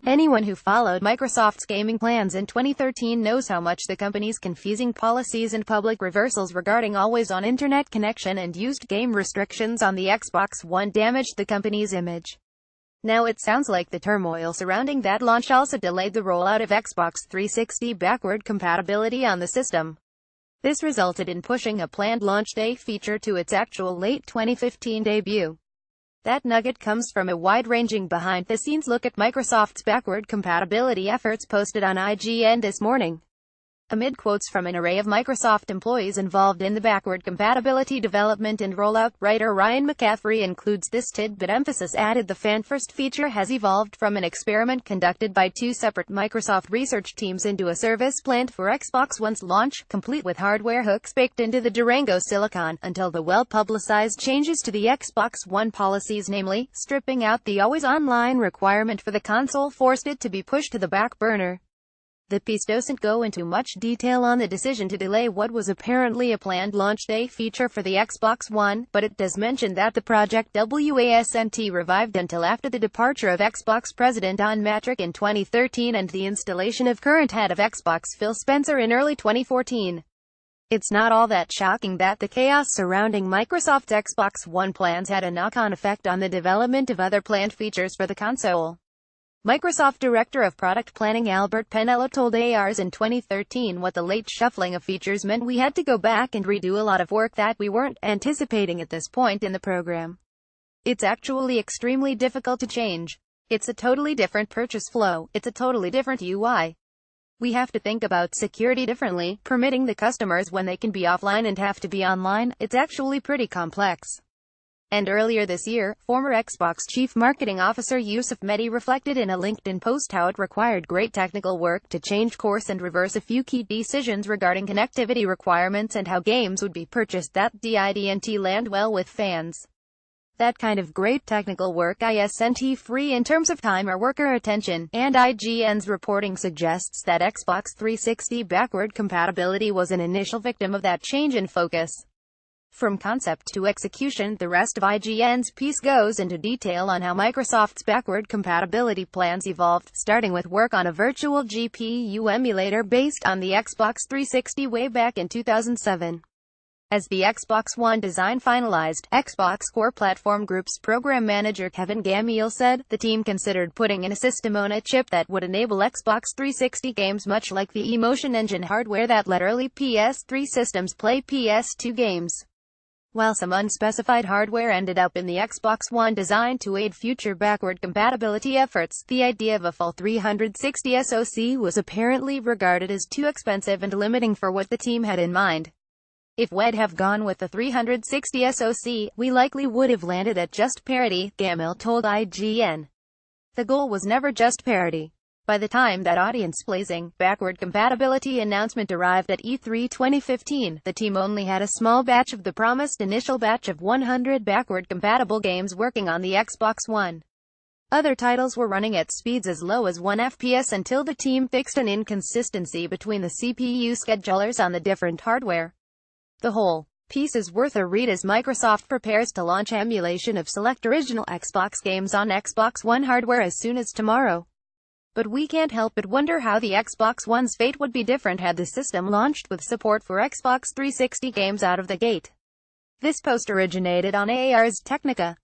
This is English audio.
Anyone who followed Microsoft's gaming plans in 2013 knows how much the company's confusing policies and public reversals regarding always-on internet connection and used game restrictions on the Xbox One damaged the company's image. Now it sounds like the turmoil surrounding that launch also delayed the rollout of Xbox 360 backward compatibility on the system. This resulted in pushing a planned launch day feature to its actual late 2015 debut. That nugget comes from a wide-ranging behind-the-scenes look at Microsoft's backward compatibility efforts posted on IGN this morning. Amid quotes from an array of Microsoft employees involved in the backward compatibility development and rollout, writer Ryan McCaffrey includes this tidbit: emphasis added. The fan-first feature has evolved from an experiment conducted by two separate Microsoft research teams into a service planned for Xbox One's launch, complete with hardware hooks baked into the Durango silicon, until the well-publicized changes to the Xbox One policies, namely, stripping out the always-online requirement for the console, forced it to be pushed to the back burner. The piece doesn't go into much detail on the decision to delay what was apparently a planned launch day feature for the Xbox One, but it does mention that the project wasn't revived until after the departure of Xbox president Don Matrick in 2013 and the installation of current head of Xbox Phil Spencer in early 2014. It's not all that shocking that the chaos surrounding Microsoft's Xbox One plans had a knock-on effect on the development of other planned features for the console. Microsoft Director of Product Planning Albert Penello told ARS in 2013 what the late shuffling of features meant. We had to go back and redo a lot of work that we weren't anticipating at this point in the program. It's actually extremely difficult to change. It's a totally different purchase flow. It's a totally different UI. We have to think about security differently, permitting the customers when they can be offline and have to be online. It's actually pretty complex. And earlier this year, former Xbox Chief Marketing Officer Yusuf Mehdi reflected in a LinkedIn post how it required great technical work to change course and reverse a few key decisions regarding connectivity requirements and how games would be purchased that didn't land well with fans. That kind of great technical work isn't free in terms of time or worker attention, and IGN's reporting suggests that Xbox 360 backward compatibility was an initial victim of that change in focus. From concept to execution, the rest of IGN's piece goes into detail on how Microsoft's backward compatibility plans evolved, starting with work on a virtual GPU emulator based on the Xbox 360 way back in 2007. As the Xbox One design finalized, Xbox Core Platform Group's program manager Kevin Gammiel said, the team considered putting in a system on a chip that would enable Xbox 360 games much like the eMotion engine hardware that let early PS3 systems play PS2 games. While some unspecified hardware ended up in the Xbox One design to aid future backward compatibility efforts, the idea of a full 360 SoC was apparently regarded as too expensive and limiting for what the team had in mind. If we'd have gone with the 360 SoC, we likely would have landed at just parity, Gammiel told IGN. The goal was never just parity. By the time that audience-pleasing, backward compatibility announcement arrived at E3 2015, the team only had a small batch of the promised initial batch of 100 backward-compatible games working on the Xbox One. Other titles were running at speeds as low as 1 FPS until the team fixed an inconsistency between the CPU schedulers on the different hardware. The whole piece is worth a read as Microsoft prepares to launch emulation of select original Xbox games on Xbox One hardware as soon as tomorrow. But we can't help but wonder how the Xbox One's fate would be different had the system launched with support for Xbox 360 games out of the gate. This post originated on Ars Technica.